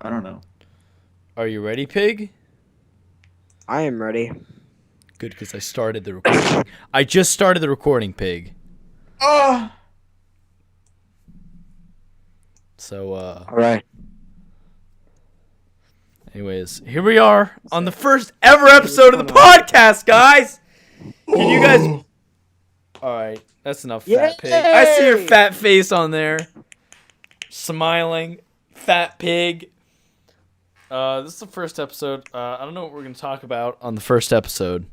I don't know. Are you ready, Pig? I am ready. Good, because I started the recording. I just started the recording, Pig. Oh! So, All right. anyways, here we are on the first ever episode of the podcast, guys. Can you guys? All right, that's enough, fat pig. I see your Yay! fat face on there, smiling, fat pig. This is the first episode. I don't know what we're gonna talk about on the first episode.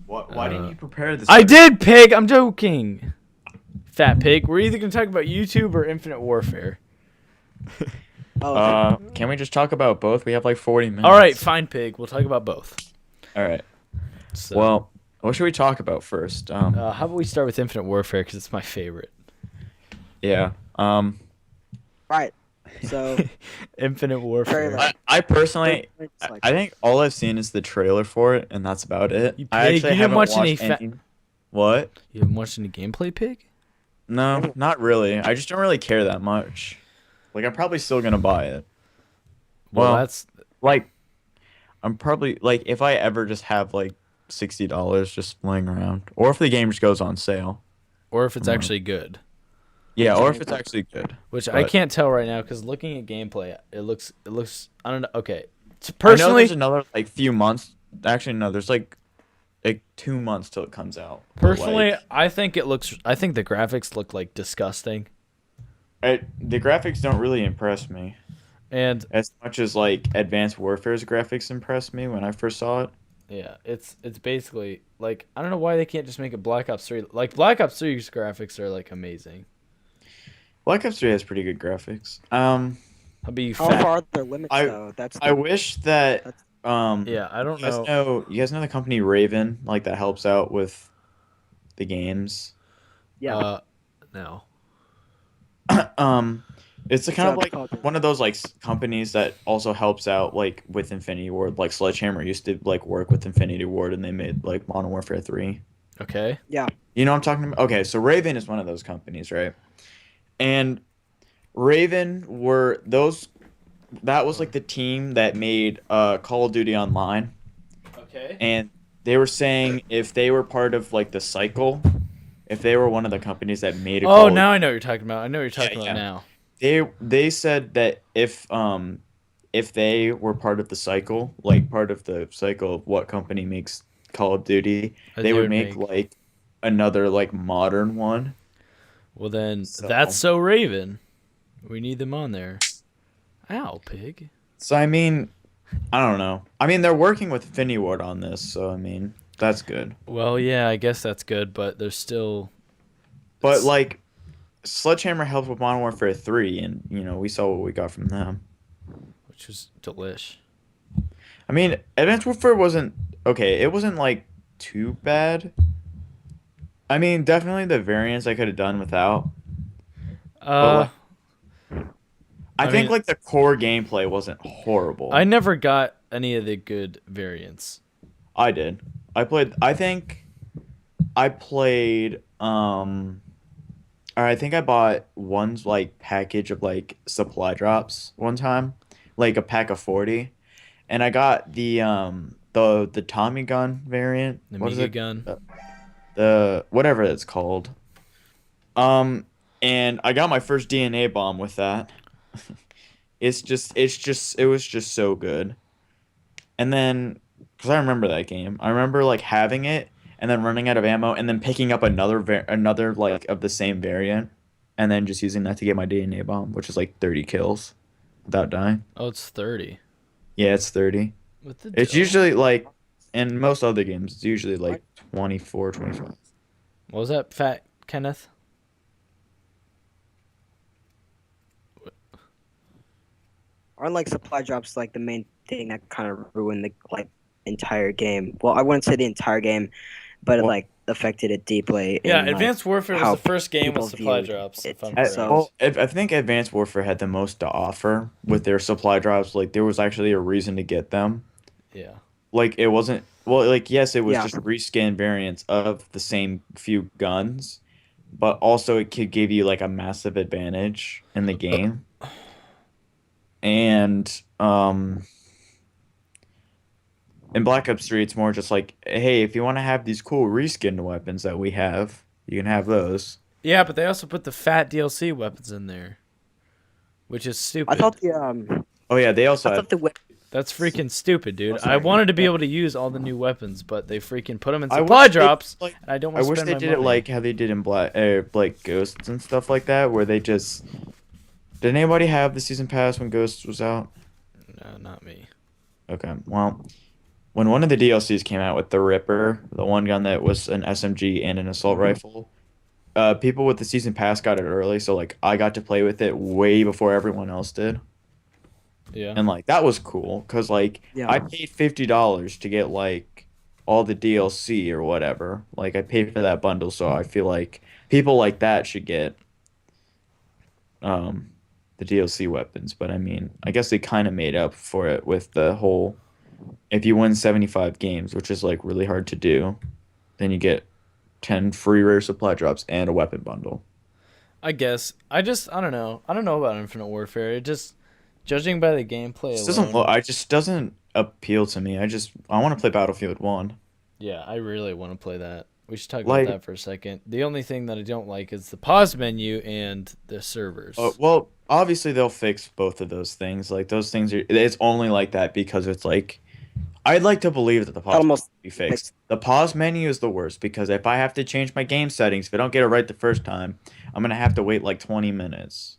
What? Why didn't you prepare this? I did, Pig. I'm joking. Fat pig. We're either gonna talk about YouTube or Infinite Warfare. Oh, Can we just talk about both? We have like 40 minutes. All right, fine, Pig. We'll talk about both. All right. So, Well, what should we talk about first? how about we start with Infinite Warfare because it's my favorite. Yeah. right. So, Infinite Warfare. Trailer. I personally, it's like- I think all I've seen is the trailer for it, and that's about it. You I pig, actually you didn't haven't watch watched any any. What? You haven't watched any gameplay, Pig? No, not really. I just don't really care that much. Like, I'm probably still gonna buy it. Well, that's Like, I'm probably like if I ever just have like $60 just laying around, or if the game just goes on sale. or if it's actually good, Yeah, or if it's actually good. which I But- can't tell right now because looking at gameplay, it looks. I don't know. Okay, I know personally, there's another like few months. Actually, no, there's like 2 months till it comes out. But, personally, like, I think it looks. I think the graphics look like disgusting, the graphics don't really impress me and as much as like Advanced Warfare's graphics impressed me when I first saw it. yeah, it's basically like I don't know why they can't just make it Black Ops 3. Like Black Ops 3's graphics are like amazing. Black Ops 3 has pretty good graphics. I'll be how fat. far are the limits I- though? That's I wish that Yeah, I don't you guys know. you guys know the company Raven, like that helps out with the games. yeah. No. It's a kind of So like called- one of those like companies that also helps out like with Infinity Ward. Like Sledgehammer used to like work with Infinity Ward, and they made like Modern Warfare 3. Okay. You know what I'm talking about? Okay, so Raven is one of those companies, right? And Raven were those. That was like the team that made Call of Duty Online, Okay. and they were saying if they were part of like the cycle, if they were one of the companies that made a Oh, now I know what you're talking about. I know what you're talking Yeah, about yeah. now. they said that if they were part of the cycle, like part of the cycle of what company makes Call of Duty, they would make like another like modern one. Well, then So- that's so Raven. We need them on there. Ow, pig. So I mean, I don't know. I mean, they're working with Infinity Ward on this, so I mean, that's good. Well, yeah, I guess that's good, but there's still. But like, Sledgehammer helped with Modern Warfare 3, and you know we saw what we got from them. Which was delish. I mean, Advanced Warfare wasn't okay. It wasn't like too bad. I mean, definitely the variants I could have done without. Uh, I I think mean- like the core gameplay wasn't horrible. I never got any of the good variants. I did. I think I played or I think I bought one's like package of like supply drops one time, like a pack of 40. And I got the Tommy gun variant. The What is Mega it? gun. The whatever it's called. And I got my first DNA bomb with that. It was just so good. And then, because I remember that game, I remember like having it and then running out of ammo and then picking up another like of the same variant, and then just using that to get my DNA bomb, which is like 30 kills without dying. Oh, it's 30. Yeah, it's 30. With the It's dough. usually like in most other games, it's usually like 24, 25. What was that, Fat Kenneth? Aren't like supply drops like the main thing that kind of ruined the like entire game? Well, I wouldn't say the entire game, but it Well- like affected it deeply. Yeah, in, like, Advanced Warfare how was the first game people with supply viewed drops. If it. I'm I, correct. So- well, I think Advanced Warfare had the most to offer with their supply drops. Like there was actually a reason to get them. Yeah. Like it wasn't well. Like yes, it was Yeah. just reskin variants of the same few guns, but also it could give you like a massive advantage in the game. And in Black Ops 3, it's more just like, hey, if you want to have these cool reskinned weapons that we have, you can have those. Yeah, but they also put the fat DLC weapons in there, which is I thought stupid. Oh yeah, they I also had. thought the we- That's freaking stupid, oh dude. I sorry. wanted to be Yeah. able to use all the new weapons, but they freaking put them in I supply wish they did, drops, like and I don't I want to wish spend they my did it money. like how they did in like Ghosts and stuff like that, where they just did anybody have the season pass when Ghosts was out? No, not me. Okay, well, when one of the DLCs came out with the Ripper, the one gun that was an SMG and an assault rifle, people with the season pass got it early, so like I got to play with it way before everyone else did, Yeah. and like that was cool because like I Yeah. paid $50 to get like all the DLC or whatever. Like I paid for that bundle, so I feel like people like that should get um the DLC weapons. But I mean, I guess they kind of made up for it with the whole if you win 75 games, which is like really hard to do, then you get 10 free rare supply drops and a weapon bundle. I guess. I don't know. I don't know about Infinite Warfare. It just, judging by the gameplay This doesn't alone, look, I just doesn't appeal to me. I want to play Battlefield 1. yeah, I really want to play that. We should talk about Like that for a second. The only thing that I don't like is the pause menu and the servers. well, obviously they'll fix both of those things. Like those things are it's only like that because it's like I'd like to believe that the pause menu Almost will be fixed. fixed. The pause menu is the worst because if I have to change my game settings, if I don't get it right the first time, I'm gonna have to wait like 20 minutes.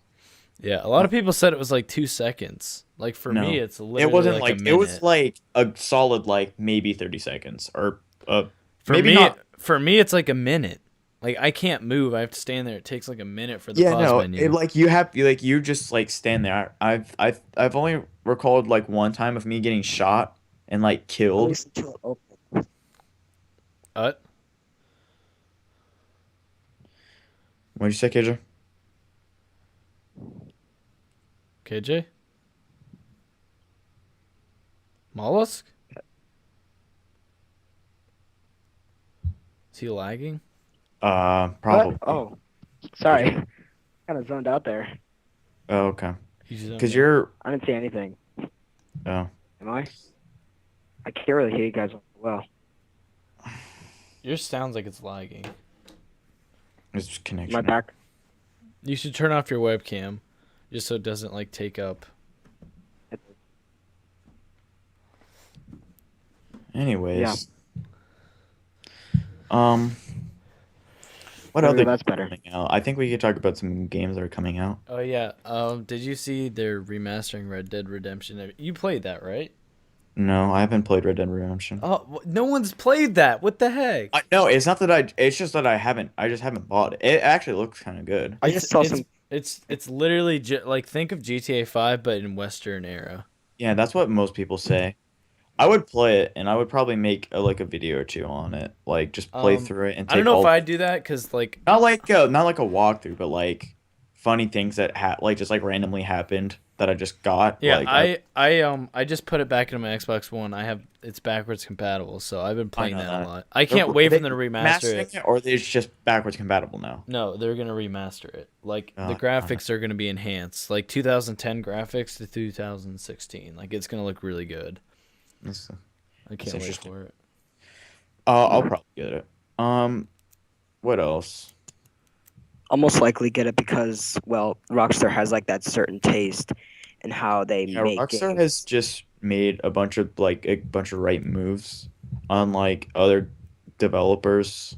Yeah, a lot of people said it was like 2 seconds. Like for me, No, it's it literally wasn't like a like it was minute. like a solid like maybe 30 seconds or For maybe me, not. it's like a minute. Like I can't move. I have to stand there. It takes like a minute for the Yeah, pause no, menu. like you have like you just like stand there. I've only recalled like one time of me getting shot and like At killed. least until it opens. What? What'd you say, KJ? KJ? Mollusk? Is he lagging? What? Probably. Oh, sorry. Kind of zoned out there. Oh, okay. He's zoned Because out. you're. I didn't see anything. Oh, Am I? I can't really hear you guys well. Yours sounds like it's lagging. it's just Am I connection. back? You should turn off your webcam, just so it doesn't like take up. Anyways. Um. What There we other go, that's games are better. coming out? I think we could talk about some games that are coming out. Oh yeah. Did you see they're remastering Red Dead Redemption? You played that, right? No, I haven't played Red Dead Redemption. Oh, no one's played that. What the heck? No, it's not that I. It's just that I haven't. I just haven't bought it. It actually looks kind of good. I just saw some. It's literally like think of GTA 5 but in Western era. Yeah, that's what most people say. I would play it, and I would probably make like a video or two on it, like just play Um, through it and I don't take know if all. I'd do that because like Not like a walkthrough, but like funny things that like just like randomly happened that I just got. yeah, Like I just put it back into my Xbox One. It's backwards compatible, so I've been playing know that a that. lot. I can't wait for them to remaster mastering it. it, or it's just backwards compatible now. No, they're gonna remaster it. Like the Uh, graphics are gonna be enhanced, like 2010 graphics to 2016. Like it's gonna look really good. That's- I can't wait interesting. for it. I'll probably get it. What else? I'll most likely get it because, well, Rockstar has like that certain taste in how they Yeah, make Rockstar games. has just made a bunch of right moves, unlike other developers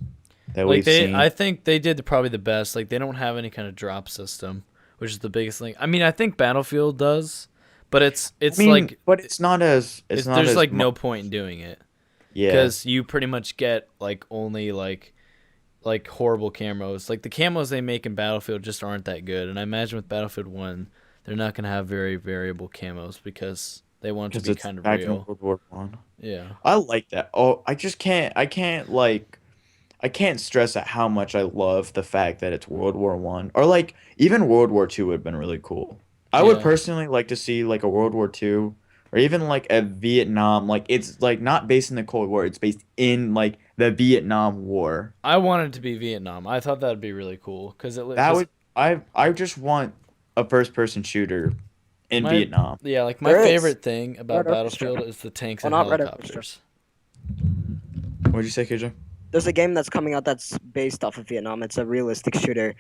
that Like we've seen. I think they did probably the best. Like they don't have any kind of drop system, which is the biggest thing. I mean, I think Battlefield does, but it's I mean, like but it's not as it's not there's as like mu- no point in doing it yeah. because you pretty much get like only like horrible camos. Like the camos they make in Battlefield just aren't that good. And I imagine with Battlefield 1, they're not going to have very variable camos because they want it to Because be it's kind of back in real. World War One. Yeah. I like that. Oh, I can't stress at how much I love the fact that it's World War One or like even World War Two would have been really cool. I would Yeah. personally like to see like a World War Two or even like a Vietnam. Like it's like not based in the Cold War. It's based in like the Vietnam War. I wanted to be Vietnam. I thought that would be really cool because That would I just want a first person shooter in My Vietnam. yeah, like my There is favorite thing about Red Orchestra. Battlefield is the tanks Well, and not Red Orchestra. helicopters. What'd you say, KJ? There's a game that's coming out that's based off of Vietnam. It's a realistic shooter.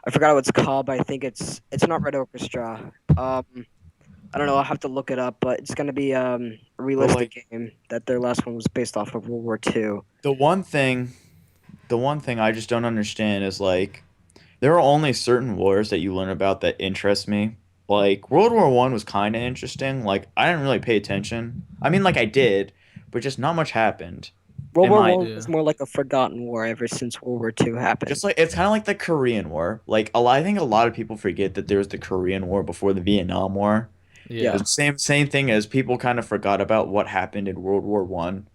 I forgot what it's called, but I think it's not Red Orchestra. I don't know. I'll have to look it up, but it's gonna be a But like realistic game that their last one was based off of World War II. the one thing, the one thing I just don't understand is like there are only certain wars that you learn about that interest me. Like World War One was kind of interesting. Like I didn't really pay attention. I mean, like I did, but just not much happened. World In War my One Yeah. was more like a forgotten war ever since World War II happened. just like it's kind of like the Korean War. Like a lot, I think a lot of people forget that there was the Korean War before the Vietnam War. Yeah. Yeah. The same thing as people kind of forgot about what happened in World War One.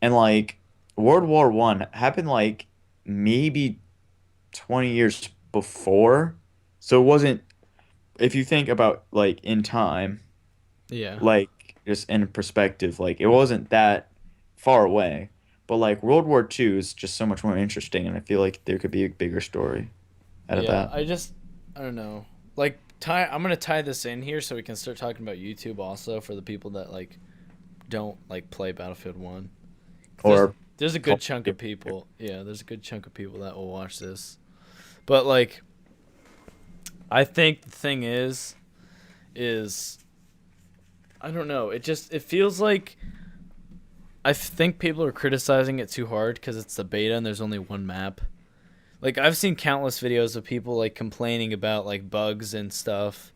And like World War One happened like maybe 20 years before. So it wasn't if you think about like in time, Yeah. like just in perspective, like it wasn't that far away. But like World War Two is just so much more interesting and I feel like there could be a bigger story out of Yeah. that. I don't know. Like I'm gonna tie this in here so we can start talking about YouTube also for the people that like don't like play Battlefield One. There's, Or there's a good chunk of people. Yeah, there's a good chunk of people that will watch this. But like, I think the thing is I don't know. It feels like I think people are criticizing it too hard because it's the beta and there's only one map. Like I've seen countless videos of people like complaining about like bugs and stuff,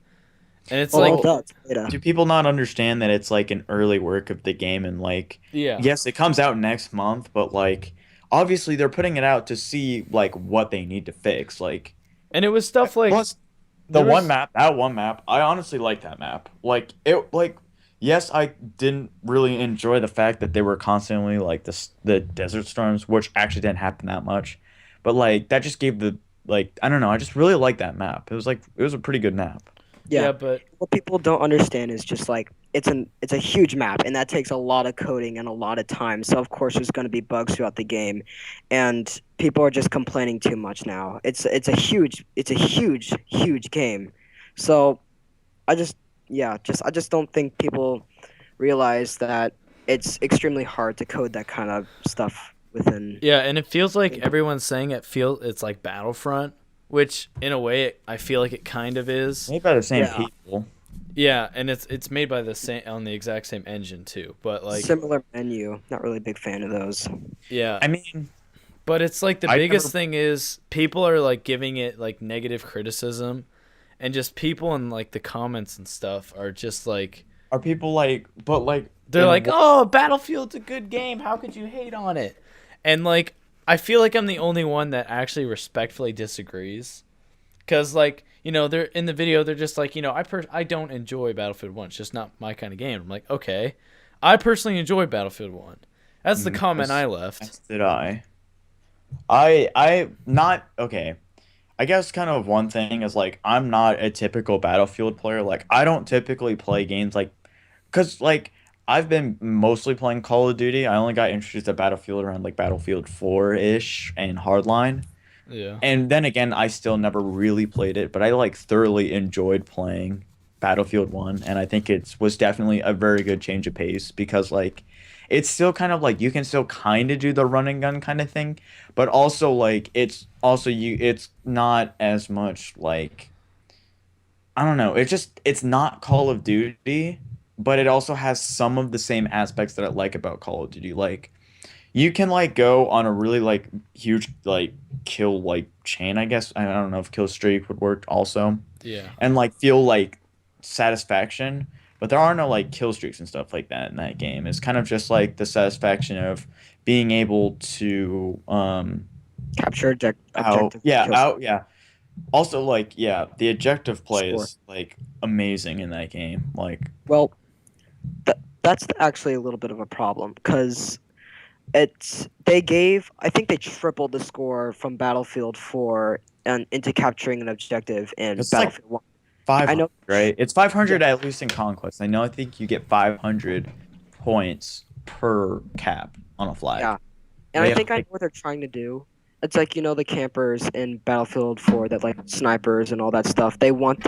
and it's Well, like, that's beta. do people not understand that it's like an early work of the game and like yeah, yes, it comes out next month, but like obviously they're putting it out to see like what they need to fix. Like and it was stuff like plus the there one was map, that one map, I honestly like that map. Like it like yes, I didn't really enjoy the fact that they were constantly like the desert storms, which actually didn't happen that much. But like that just gave the like I don't know, I just really like that map. It was a pretty good map. Yeah. yeah, but What people don't understand is just like it's a huge map and that takes a lot of coding and a lot of time. So of course there's going to be bugs throughout the game, and people are just complaining too much now. It's a huge game. So I just I just don't think people realize that it's extremely hard to code that kind of stuff within. yeah, and it feels like everyone's saying it's like Battlefront, which in a way I feel like it kind of is. Made by the same Yeah. people. Yeah, and it's made by the same on the exact same engine too. But like, Similar menu. Not really a big fan of those. yeah, I mean, but it's like the I biggest never thing is people are like giving it like negative criticism, and just people in like the comments and stuff are just like are people like but like they're in like, "Oh, Battlefield's a good game. How could you hate on it?" And like I feel like I'm the only one that actually respectfully disagrees. Cause like they're in the video, they're just like I don't enjoy Battlefield 1. It's just not my kind of game. I'm like, okay, I personally enjoy Battlefield 1. That's the comment I left. As did I not okay. I guess kind of one thing is like I'm not a typical Battlefield player. Like I don't typically play games like cuz like I've been mostly playing Call of Duty. I only got introduced to Battlefield around like Battlefield 4-ish and Hardline. Yeah, And then again, I still never really played it, but I like thoroughly enjoyed playing Battlefield 1 and I think it was definitely a very good change of pace because like it's still kind of like you can still kind of do the run and gun kind of thing, but also like it's not as much like I don't know, it's not Call of Duty, but it also has some of the same aspects that I like about Call of Duty. Like you can like go on a really like huge like kill like chain, I guess. I don't know if kill streak would work also. yeah, And like feel like satisfaction, but there are no like kill streaks and stuff like that in that game. It's kind of just like the satisfaction of being able to Capture out objective yeah, kills. out yeah. Also like yeah, the objective play Score. is like amazing in that game. Like Well, that's actually a little bit of a problem because I think they tripled the score from Battlefield 4 and into capturing an objective in it's like Battlefield 1. I 500, know. right? It's 500 at least in Conquest. I think you get 500 points per cap on a flag. Yeah. And They I have, think I know like, what they're trying to do. It's like the campers in Battlefield 4 that like snipers and all that stuff. They want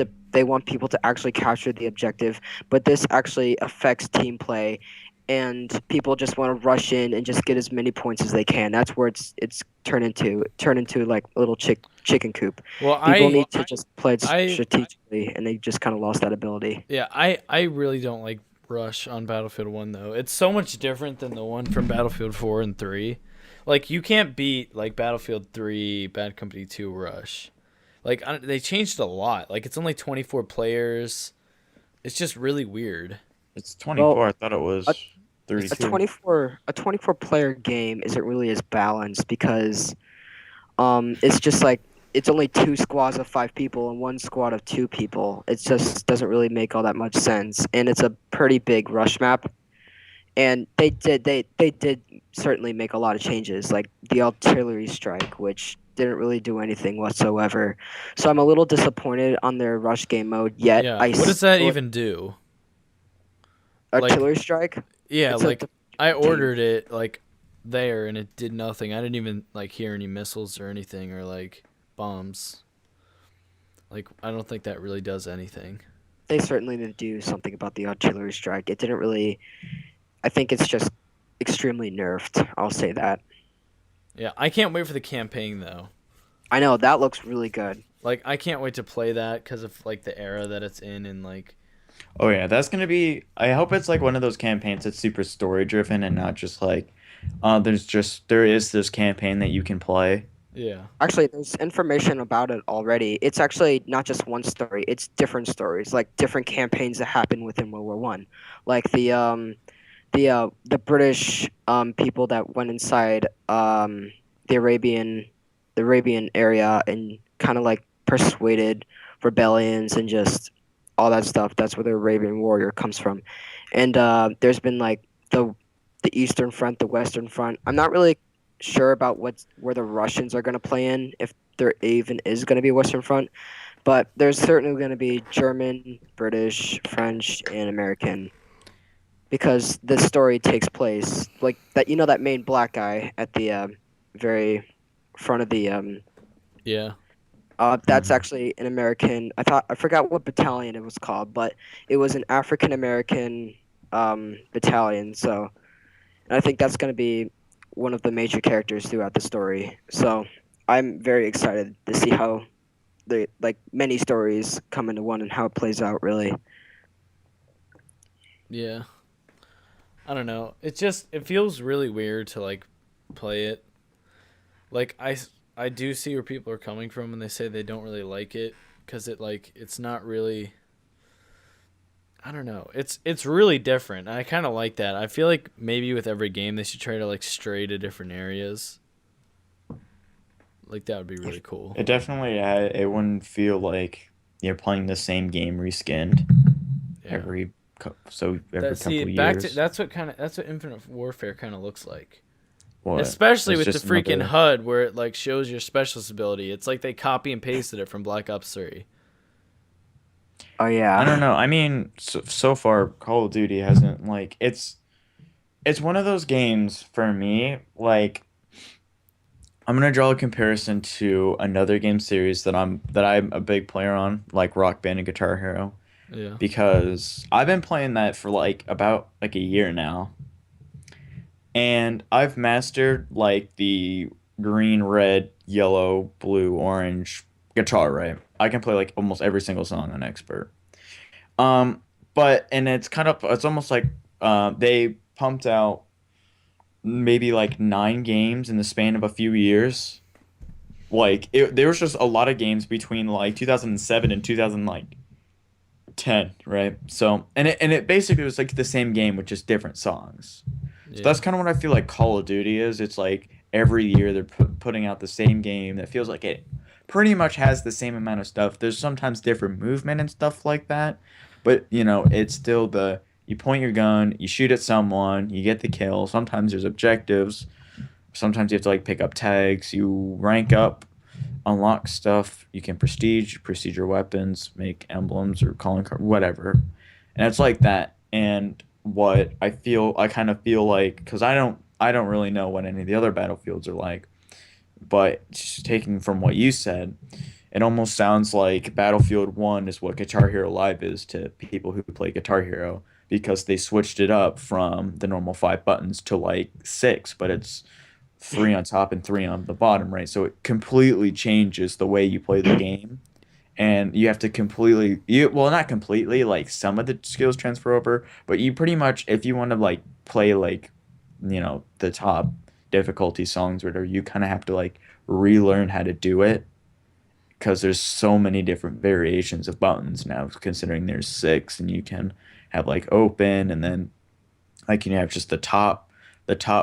people to actually capture the objective, but this actually affects team play, and people just want to rush in and just get as many points as they can. That's where it's turned into like a little chicken coop. Well, People I need to just play it I strategically, and they just kind of lost that ability. yeah, I really don't like Rush on Battlefield 1 though. It's so much different than the one from Battlefield 4 and 3. Like you can't beat like Battlefield 3, Bad Company 2 Rush. Like they changed a lot. Like it's only 24 players. It's just really weird. It's Well, 24. I thought it a, was a 32. 24 player game isn't really as balanced because it's just like it's only two squads of 5 people and one squad of 2 people. It just doesn't really make all that much sense, and it's a pretty big rush map. And they did certainly make a lot of changes, like the artillery strike, which didn't really do anything whatsoever. So I'm a little disappointed on their rush game mode. Yet Yeah. I What does that still even do? Like artillery strike. yeah, It's a like I team. ordered it like there and it did nothing. I didn't even like hear any missiles or anything or like bombs. Like I don't think that really does anything. They certainly didn't do something about the artillery strike. It didn't really. I think it's just extremely nerfed. I'll say that. Yeah, I can't wait for the campaign though. I know that looks really good. Like I can't wait to play that because of like the era that it's in and like Oh yeah, that's gonna be. I hope it's like one of those campaigns that's super story driven and not just like, there is this campaign that you can play. yeah. Actually, there's information about it already. It's actually not just one story; it's different stories, like different campaigns that happen within World War One, like the British people that went inside the Arabian the Arabian area and kind of like persuaded rebellions and just all that stuff. That's where the Arabian warrior comes from. And there's been like the Eastern Front, the Western Front. I'm not really sure about where the Russians are going to play in, if there even is going to be a Western Front, but there's certainly going to be German, British, French, and American, because the story takes place like that. That main black guy at the very front of the Yeah. that's Hmm. actually an American. I forgot what battalion it was called, but it was an African American battalion. So, and I think that's going to be one of the major characters throughout the story. So I'm very excited to see how the like many stories come into one and how it plays out. Really, Yeah. I don't know. It feels really weird to like play it. Like I do see where people are coming from when they say they don't really like it cuz it's not really I don't know. It's really different. I kind of like that. I feel like maybe with every game they should try to like stray to different areas. Like that would be really cool. It definitely. It wouldn't feel like you're playing the same game reskinned Yeah. every That see couple back to years. that's what Infinite Warfare kind of looks like. What? Especially It's with the just freaking another. HUD where it like shows your specialist ability. It's like they copy and pasted it from Black Ops 3. oh I don't yeah. know. I mean, so far Call of Duty hasn't like it's one of those games for me. Like I'm gonna draw a comparison to another game series that I'm a big player on, like Rock Band and Guitar Hero, Yeah. because I've been playing that for like about like a year now, and I've mastered like the green, red, yellow, blue, orange guitar. Right, I can play like almost every single song on expert. Um, but and it's almost like they pumped out maybe like 9 games in the span of a few years. There was just a lot of games between like 2007 and 2000 like 10, right? So and it basically was like the same game with just different songs. So Yeah. that's kind of what I feel like Call of Duty is. It's like every year they're putting out the same game that feels like it pretty much has the same amount of stuff. There's sometimes different movement and stuff like that, but it's still the you point your gun, you shoot at someone, you get the kill. Sometimes there's objectives. Sometimes you have to like pick up tags, you rank up, unlock stuff. You can prestige your weapons, make emblems or calling card, whatever. And it's like that. And what I kind of feel like, because I don't really know what any of the other battlefields are like. but just taking from what you said, it almost sounds like Battlefield 1 is what Guitar Hero Live is to people who play Guitar Hero because they switched it up from the normal 5 buttons to like six, but it's three on top and three on the bottom, right? So it completely changes the way you play the game. And you have to completely you well, not completely, like some of the skills transfer over, but you pretty much, if you want to like play like, the top difficulty songs or whatever, you kind of have to like relearn how to do it because there's so many different variations of buttons now, considering there's six, and you can have like open, and then like you have just the top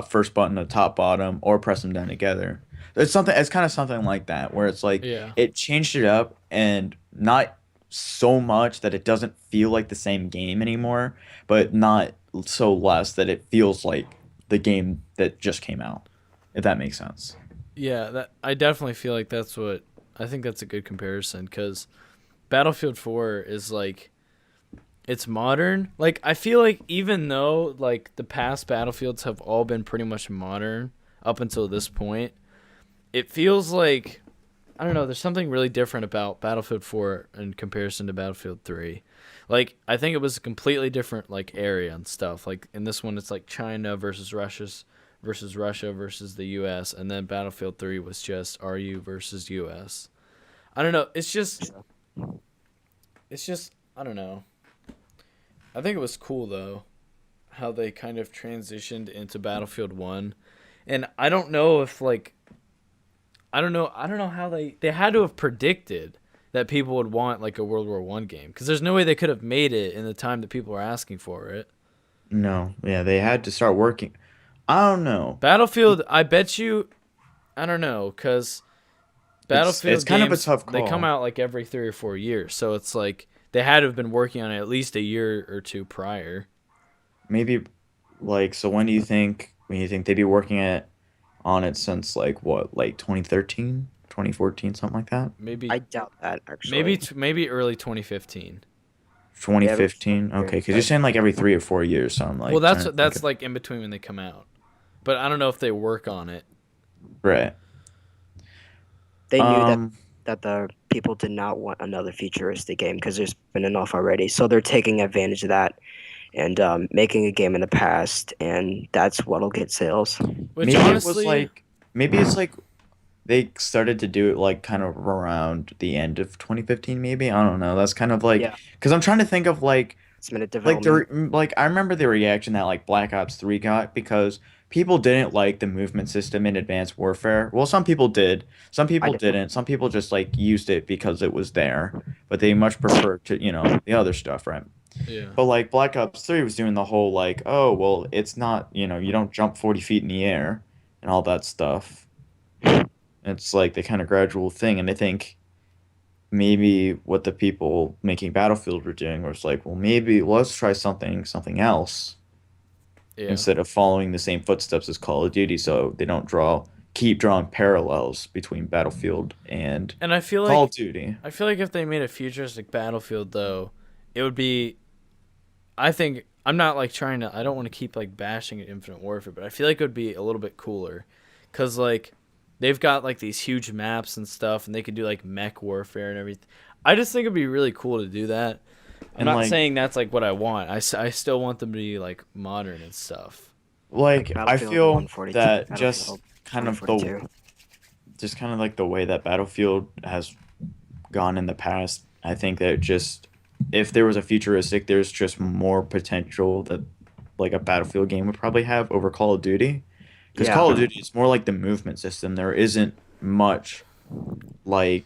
first button, the top bottom, or press them down together. It's kind of something like that where it's like Yeah. it changed it up, and not so much that it doesn't feel like the same game anymore, but not so less that it feels like the game that just came out, if that makes sense. Yeah, that I definitely feel like that's what I think that's a good comparison cuz Battlefield 4 is like it's modern. Like I feel like even though like the past Battlefields have all been pretty much modern up until this point, it feels like I don't know, there's something really different about Battlefield 4 in comparison to Battlefield 3. Like I think it was a completely different like area and stuff. Like in this one it's like China versus Russia versus the US, and then Battlefield 3 was just RU versus US. I don't know, it's just I don't know. I think it was cool though how they kind of transitioned into Battlefield 1. And I don't know if like I don't know how they had to have predicted that people would want like a World War 1 game cuz there's no way they could have made it in the time that people were asking for it. No, yeah, they had to start working. I don't know. Battlefield, I bet you I don't know cuz It's Battlefield kind of a games tough they come call. out like every 3 or 4 years. So it's like they had to have been working on it at least a year or two prior. Maybe like, so when you think they'd be working on it since like what, like 2013, 2014, something like that? Maybe I doubt that maybe actually. maybe early 2015. Yeah, but 2015. Okay, because you're saying like every 3 or 4 years, so I'm Well, like that's trying to think that's of. like in between when they come out. But I don't know if they work on it. Right. they knew that Um, the people did not want another futuristic game because there's been enough already. So they're taking advantage of that and making a game in the past, and that's what'll get sales. Which maybe it was honestly, like maybe it's like they started to do it like kind of around the end of 2015, maybe. I don't know. That's kind of like, Yeah, because I'm trying to think of it's been a like development. like I remember the reaction that like Black Ops 3 got, because people didn't like the movement system in Advanced Warfare. Well, some people did. Some I people do. didn't. Some people just like used it because it was there, but they much preferred to, the other stuff, right? yeah. But like Black Ops 3 was doing the whole like, oh, well, it's not, you don't jump 40 feet in the air and all that stuff. It's like the kind of gradual thing, and I think maybe what the people making Battlefield were doing was like, well, maybe let's try something else Yeah. instead of following the same footsteps as Call of Duty, so they don't keep drawing parallels between Battlefield and And Call of Duty. I feel like if they made a futuristic Battlefield though, it would be I think I'm not like trying to I don't want to keep like bashing at Infinite Warfare, but I feel like it would be a little bit cooler cuz like they've got like these huge maps and stuff and they could do like mech warfare and everything. I just think it'd be really cool to do that. I'm And not like saying that's like what I want. I still want them to be like modern and stuff. Like I Battlefield feel 142, that Battlefield the 2042. just kind of like the way that Battlefield has gone in the past, I think that just if there was a futuristic, there's just more potential that like a Battlefield game would probably have over Call of Duty. Because Yeah, Call of Duty is more like the movement system. There isn't much like,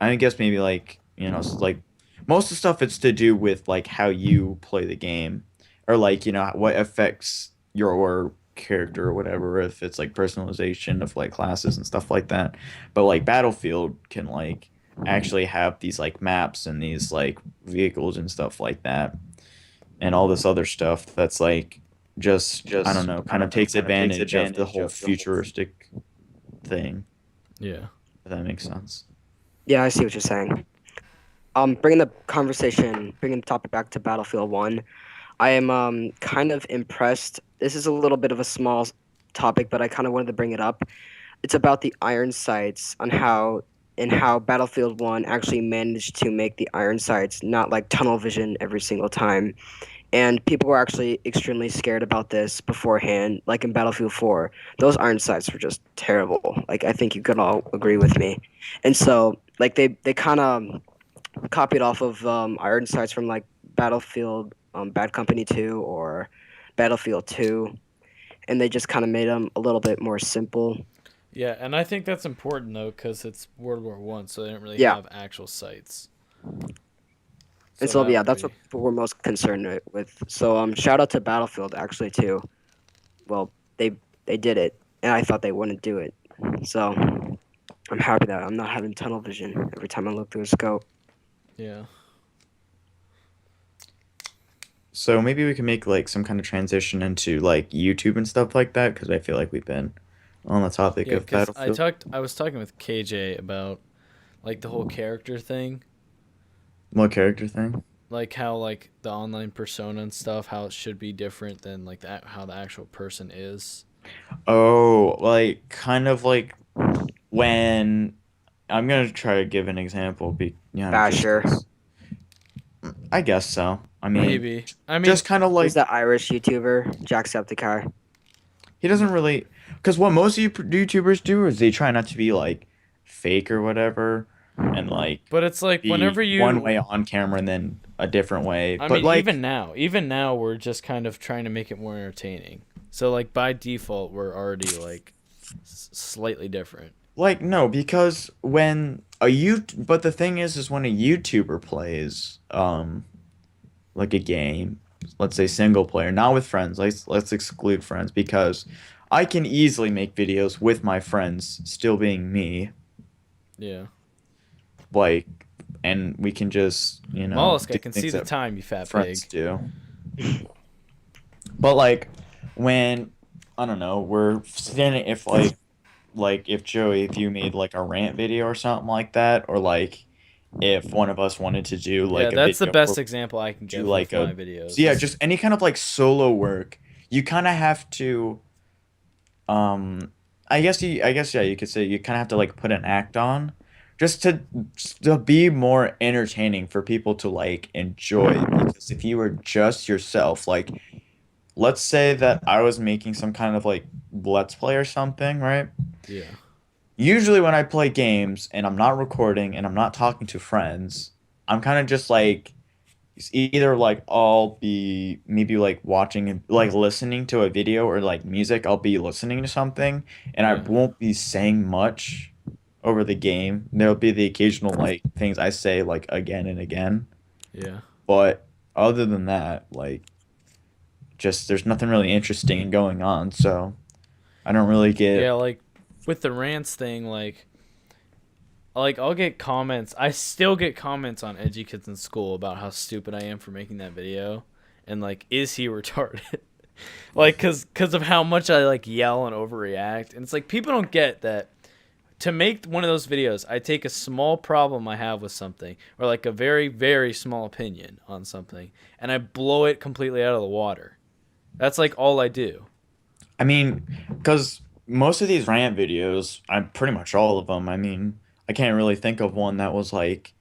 I guess maybe like, like most of the stuff it's to do with like how you play the game, or like, what affects your character or whatever, if it's like personalization of like classes and stuff like that. But like Battlefield can like actually have these like maps and these like vehicles and stuff like that, and all this other stuff that's like just, I don't know, kind of takes advantage of the whole futuristic thing, Yeah. if that makes sense. yeah, I see what you're saying. Bringing the topic back to Battlefield 1, I am kind of impressed. This is a little bit of a small topic, but I kind of wanted to bring it up. It's about the iron sights on how Battlefield 1 actually managed to make the iron sights not like tunnel vision every single time. And people were actually extremely scared about this beforehand, like in Battlefield 4. Those iron sights were just terrible. Like I think you could all agree with me. And so like they kind of copied off of iron sights from like Battlefield Bad Company 2 or Battlefield 2, and they just kind of made them a little bit more simple. Yeah, and I think that's important though, because it's World War One, so they didn't really Yeah. have actual sites. And So so that yeah, would that's what be people were most concerned with. So shout out to Battlefield actually too. Well, they did it, and I thought they wouldn't do it. So I'm happy that I'm not having tunnel vision every time I look through a scope. yeah. So maybe we can make like some kind of transition into like YouTube and stuff like that because I feel like we've been on the topic Yeah, of because Battlefield. I was talking with KJ about like the whole character thing, What character thing? like how like the online persona and stuff, how it should be different than like that how the actual person is. Oh, like kind of like when I'm gonna try to give an example, just Basher, 'cause I guess so. I mean, Maybe. I mean, just kind of who's like that Irish YouTuber, Jacksepticeye? he doesn't really, because what most YouTubers do is they try not to be like fake or whatever, and like but it's like be whenever one you way on camera and then a different way. I But mean, like, even now we're just kind of trying to make it more entertaining. So like by default, we're already like slightly different. no, because but the thing is when a YouTuber plays like a game, let's say single player, not with friends. Let's exclude friends because I can easily make videos with my friends still being me, Yeah. like, and we can just Mollusk, I do can see things the that time, you fat friends pig. do. But like when I don't know, we're standing if if Joey, if you made like a rant video or something like that, or like if one of us wanted to do Yeah, like a that's the video where best example I can do give with like my a videos. so yeah, just any kind of like solo work, you kind of have to um I guess yeah, you could say you kind of have to like put an act on just to be more entertaining for people to like enjoy because if you were just yourself, like let's say that I was making some kind of like let's play or something, right? Yeah. Usually when I play games and I'm not recording and I'm not talking to friends, I'm kind of just like it's either like I'll be maybe like watching like listening to a video or like music, I'll be listening to something and I Yeah. won't be saying much over the game. There'll be the occasional like things I say like again and again, Yeah. but other than that, like just there's nothing really interesting going on, so I don't really Yeah, get like with the rants thing, like I'll get comments. I still get comments on Edgy Kids in School about how stupid I am for making that video, and like, is he retarded? Like, cause of how much I like yell and overreact, and it's like people don't get that. To make one of those videos, I take a small problem I have with something, or like a very very small opinion on something, and I blow it completely out of the water. That's like all I do. I mean, because most of these rant videos, I'm pretty much all of them. I mean, I can't really think of one that was like,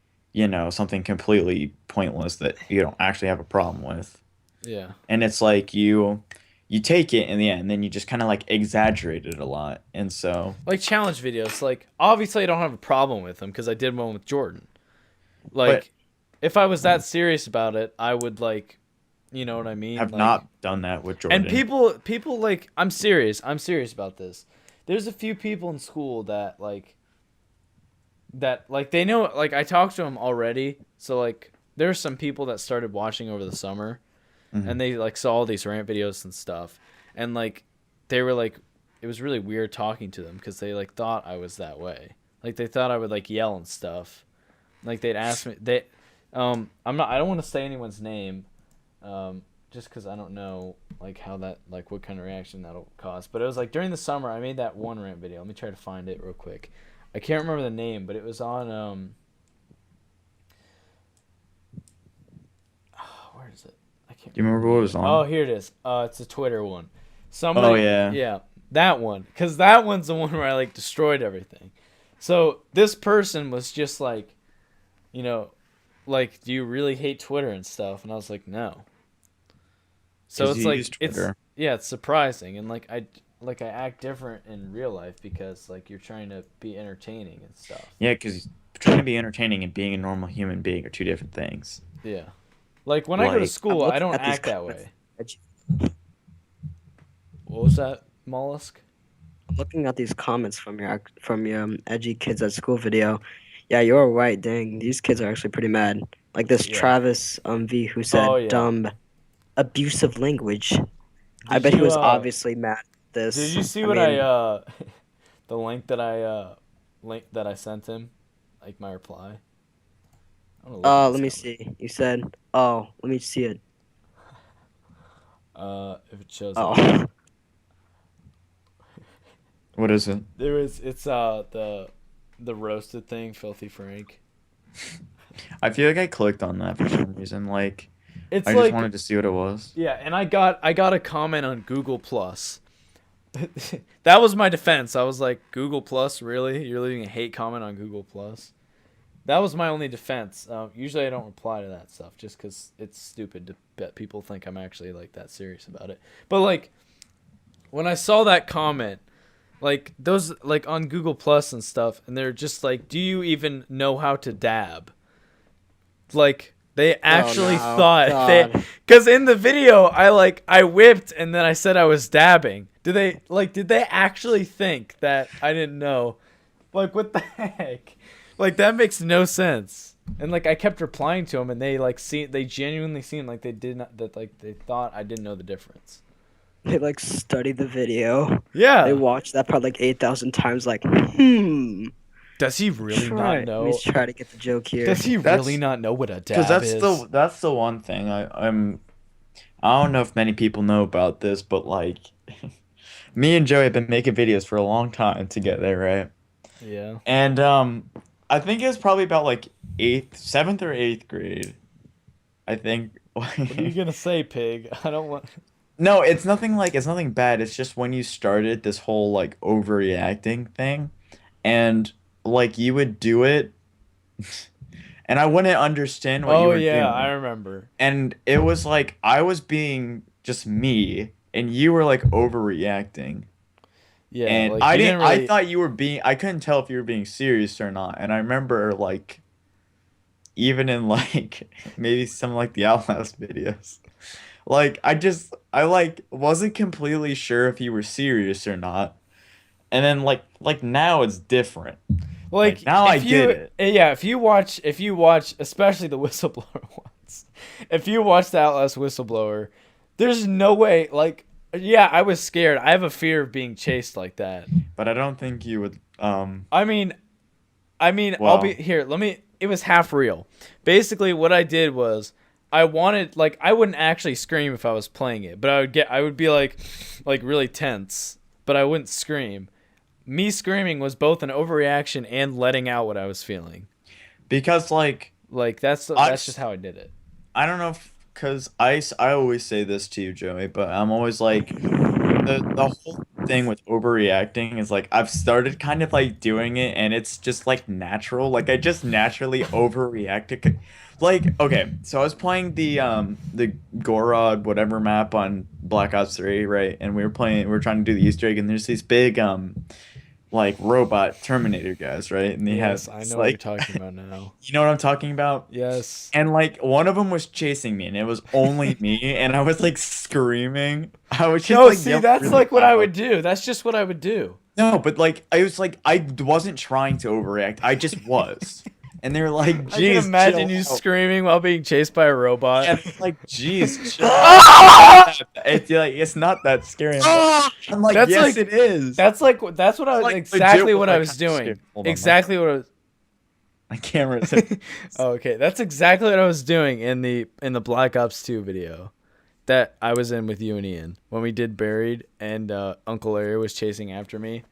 something completely pointless that you don't actually have a problem with. Yeah. And it's like you take it in the end, then you just kind of like exaggerate it a lot. And so, Like challenge videos, like obviously I don't have a problem with them because I did one with Jordan. but Like, if I was that serious about it, I would like, you know what I mean? have Like, not done that with and Jordan. people like, I'm serious about this. There's a few people in school that they know, like I talked to them already. So like, there's some people that started watching over the summer, Mhm. and they like saw all these rant videos and stuff, and like, they were like, it was really weird talking to them because they like thought I was that way. Like they thought I would like yell and stuff. Like they'd ask me, I don't want to say anyone's name, just because I don't know like how that like what kind of reaction that'll cause. But it was like during the summer I made that one rant video. Let me try to find it real quick. I can't remember the name, but it was on where is it? I can't Do you remember remember the what it name of was it. Oh, on? here it is. It's a Twitter one. Oh Somebody, yeah. yeah, that one, because that one's the one where I like destroyed everything. So this person was just like, you know, like, do you really hate Twitter and stuff? And I was like, no. So Because it's you like use Twitter. it's surprising, and like I act different in real life because like you're trying to be entertaining and stuff. Yeah, because trying to be entertaining and being a normal human being are two different things. Yeah. Like when I go to Like, I'm school, I looking don't at these act that comments. way. What was that, Mollusk? Looking at these comments from your edgy kids at school video. Yeah, you're right. Dang, these kids are actually pretty mad. Like this Yeah. Travis V who Oh said yeah. dumb, abusive language. I Did bet he you was obviously mad at did this. you see I what mean, the link that I sent him, like my reply? I'm gonna look at let this me comment. see. You said, oh, let me see it. If it shows up. Oh, what is it? It's the roasted thing, Filthy Frank. I feel like I clicked on that for some reason. Like, It's I just like wanted to see what it was. yeah, and I got a comment on Google Plus. That was my defense. I was like, Google Plus, really? You're leaving a hate comment on Google Plus? That was my only defense. Usually I don't reply to that stuff just because it's stupid to bet people think I'm actually like that serious about it. But like when I saw that comment, like those like on Google Plus and stuff, and they're just like, do you even know how to dab? Like they actually no. thought they, God. because in the video I whipped and then I said I was dabbing. Did they actually think that I didn't know? Like what the heck? Like that makes no sense. And like I kept replying to them, and they genuinely seemed like they did not, that like they thought I didn't know the difference. They like studied the video. Yeah. They watched that probably like 8,000 times. Like, hmm. Does he really not Let know? me try to get the joke here. Does he That's- really not know what a Because dab is? that's the one thing I don't know if many people know about this, but like me and Joey have been making videos for a long time together, right? Yeah. And I think it was probably about like seventh or eighth grade. I think. What are you gonna say, pig? I don't want. No, it's nothing bad. It's just when you started this whole like overreacting thing, and like you would do it, and I wouldn't understand what you Oh were yeah, doing. I remember. And it was like I was being just me, and you were like overreacting. Yeah, And like I you didn't. didn't really. I thought you were being. I couldn't tell if you were being serious or not. And I remember like, even in like maybe some like the Outlast videos, like I like wasn't completely sure if you were serious or not. And then like now it's different. Like now I if get you, it. yeah, if you watch, especially the whistleblower ones, if you watch the Outlast whistleblower, there's no way. Like, yeah, I was scared. I have a fear of being chased like that. But I don't think you would. I mean, I'll Well, be here. Let me. It was half real. Basically, what I did was I wanted, like, I wouldn't actually scream if I was playing it, but I would be like really tense, but I wouldn't scream. Me screaming was both an overreaction and letting out what I was feeling. because like Like that's I just how I did it. I don't know if because I always say this to you, Joey, but I'm always like the whole thing with overreacting is like I've started kind of like doing it and it's just like natural. Like I just naturally overreact to like okay, so I was playing the Gorod whatever map on Black Ops 3, right? And we were trying to do the Easter egg and there's these big like robot Terminator guys, right? And they Yes, have I it's know what you're like talking about now. you know what I'm talking about? Yes. And like one of them was chasing me, and it was only me, and I was like screaming. I was just No, like see, yelling that's really like what I loud. would do. That's just what I would do. No, but like I was like I wasn't trying to overreact. I just was, and they're like, I can "Geez, imagine chill you out." screaming while being chased by a robot. And it's like, "Geez, chill out." It's like it's not that scary. I'm like, That's yes, like- it is. That's what I was like, exactly legit what what I I was kinda doing. scared. Hold on, Exactly what I was. My camera said, Oh, okay, that's exactly what I was doing in the Black Ops 2 video that I was in with you and Ian when we did Buried and Uncle Larry was chasing after me.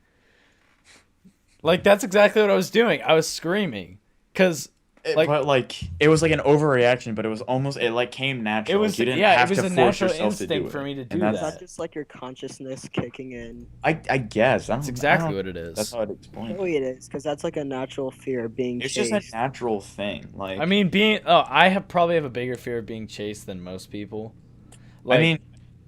Like that's exactly what I was doing. I was screaming because Like but like it was like an overreaction, but it was almost it like came it natural. was, Like you didn't yeah, it have was to a force natural yourself to do instinct for it, me to and do Is that that. just like your consciousness kicking in? I guess That's I exactly don't. what it That's is. how I'd explain it. Probably it is, because that's like a natural fear of being It's just a chased. natural thing. I Like mean, being I have probably have a bigger fear of being chased than most people. I Like mean,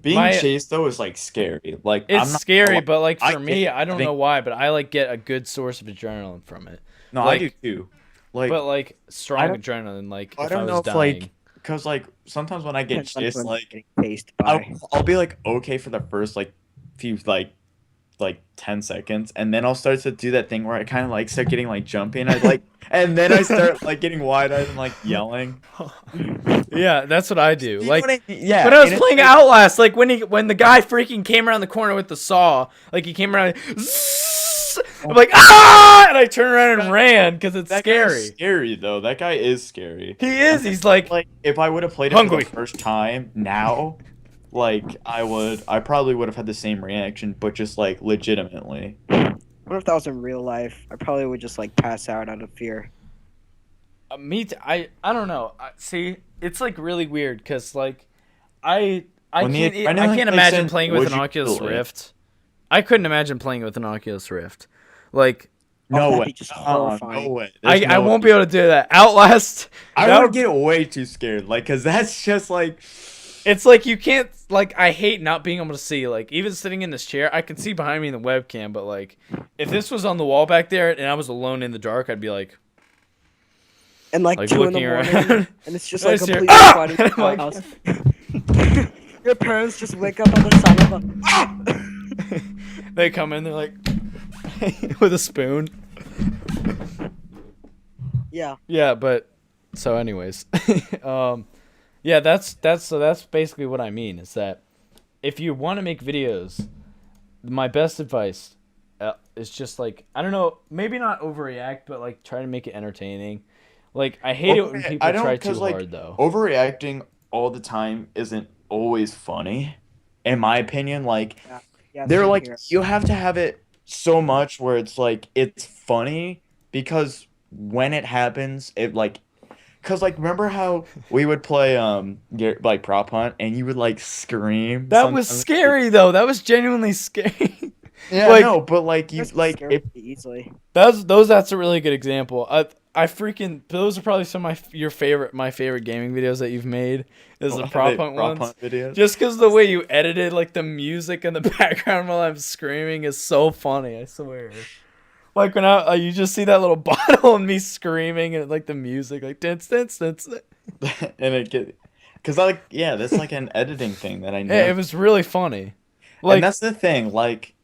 being my chased though is like scary. Like it's I'm not gonna scary, lie. but like I for get me, I don't having know why, but I like get a good source of adrenaline from it. no, I do Like, too. Like but like I strong don't adrenaline. Like I if I don't was know if dying. like because like sometimes when I get Depends on who chased, I'm like getting chased by. I'll be like okay for the first like few like 10 seconds, and then I'll start to do that thing where I kind of like start getting like jumpy, and I like and then I start like getting wide-eyed and like yelling. Yeah, that's what I do. You know what Like I mean? Yeah, when I was and it's playing like Outlast, like when the guy freaking came around the corner with the saw, like he came around, zzz, I'm like ah, and I turned around and ran because it's that guy is scary. scary though. That guy is scary. He is. He's like Like if I would have played it for the hungry. first time now, like I probably would have had the same reaction, but just like legitimately. What if that was in real life? I probably would just like pass out of fear. I don't know. See, it's like really weird because like I When the can't I adrenaline can't kicks imagine in, playing with would an you Oculus do it? Rift. I couldn't imagine playing with an Oculus Rift. Like Oh, No that'd way. be just horrifying. No way. There's I no way. won't be able to do that. Outlast. I That would would, get way too scared, like, cause that's just like, it's like you can't like I hate not being able to see. Like even sitting in this chair, I can see behind me in the webcam, but like if this was on the wall back there and I was alone in the dark, I'd be And like like 2 in the looking morning, around. and it's just I like just hear, completely "Ah!" quiet And in I'm your like, house. Your parents just wake up on the sound of a ah! they come in, they're like with a spoon. Yeah. Yeah, but so anyways, yeah, that's basically what I mean is that if you want to make videos, my best advice is just like I don't know, maybe not overreact, but like try to make it entertaining. Like I hate it when people I don't, try cause too like hard though. overreacting all the time isn't always funny, in my opinion. Like Yeah. Yeah. they're Same like here. you have to have it so much where it's like it's funny because when it happens, it like cause like remember how we would play like prop hunt and you would like scream That was sometimes like, scary though. That was genuinely scary. yeah Like no but like you Parents get like scared if pretty easily. that's a really good example. I freaking those are probably some of my favorite gaming videos that you've made is the prop hunt prop ones. hunt videos. Just because the way you edited like the music in the background while I'm screaming is so funny. I swear. Like when you just see that little bottle and me screaming and like the music like dance dance dance. And it get because like yeah that's like an editing thing that I Yeah, know. it was really funny. And Like that's the thing, like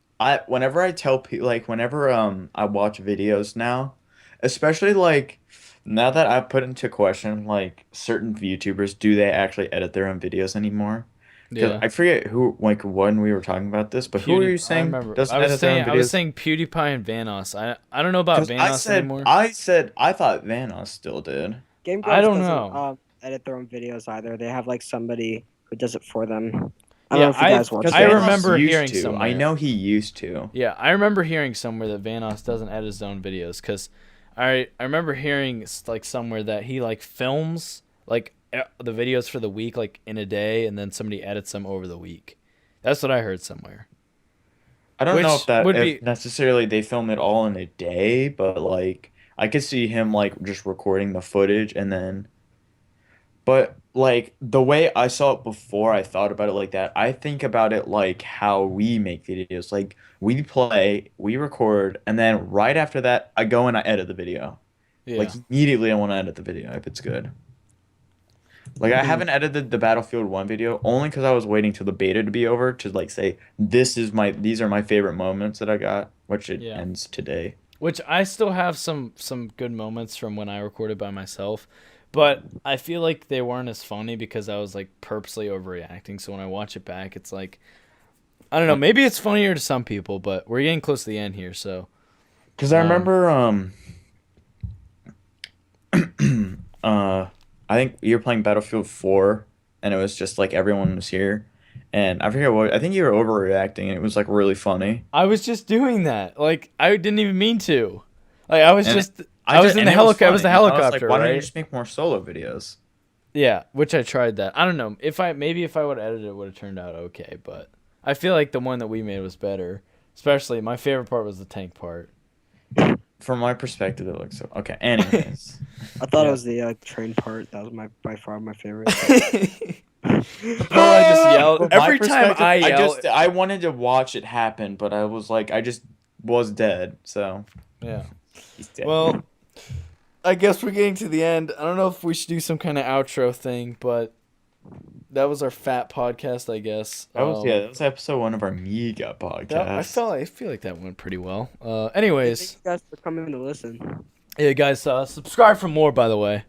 whenever I tell people like whenever I watch videos now, especially like now that I put into question like certain YouTubers, do they actually edit their own videos anymore? Because yeah. I forget who like when we were talking about this, but who were you I saying remember. doesn't edit their own I was videos? saying PewDiePie and Vanos. I don't know about Because Vanos anymore. I said I thought Vanos still did. Game I Grumps don't doesn't know. edit their own videos either. They have like somebody who does it for them. I don't know Yeah, if you guys watch Because I that. Vanos remember used hearing to. I somewhere. know he used to. Yeah, I remember hearing somewhere that Vanos doesn't edit his own videos because I remember hearing like somewhere that he like films like the videos for the week like in a day and then somebody edits them over the week. That's what I heard somewhere. I don't know Which if that would if be necessarily they film it all in a day, but like I could see him like just recording the footage and then but like the way I saw it before I thought about it like that, I think about it like how we make videos. Like we play, we record, and then right after that I go and I edit the video. Like yeah. immediately I want to edit the video if it's good. Like I Hmm. haven't edited the Battlefield 1 video only because I was waiting till the beta to be over to like say these are my favorite moments that I got, which it Yeah. ends today. Which I still have some good moments from when I recorded by myself, but I feel like they weren't as funny because I was like purposely overreacting. So when I watch it back, it's like I don't know, maybe it's funnier to some people, but we're getting close to the end here, so Because I um remember I think you were playing Battlefield 4 and it was just like everyone was here and I forget what I think you were overreacting and it was like really funny. I was just doing that. Like I didn't even mean to. Like I was And just I was in the helicopter. I was the I was helicopter, like, why don't you right? just make more solo videos? Yeah, which I tried that. I don't know if I would have edited it, would have turned out okay. But I feel like the one that we made was better. Especially my favorite part was the tank part. From my perspective, it looks so. Okay. Anyways, I thought Yeah. it was the train part. That was by far my favorite. The part I just yelled From my every time perspective, I yell. I wanted to watch it happen, but I was like, I just was dead. So Yeah. he's dead. Well, I guess we're getting to the end. I don't know if we should do some kind of outro thing, but that was our fat podcast, I guess. that was episode 1 of our mega podcast. I feel like that went pretty well. Thank Anyways, you guys for coming to listen. yeah, guys, subscribe for more. By the way.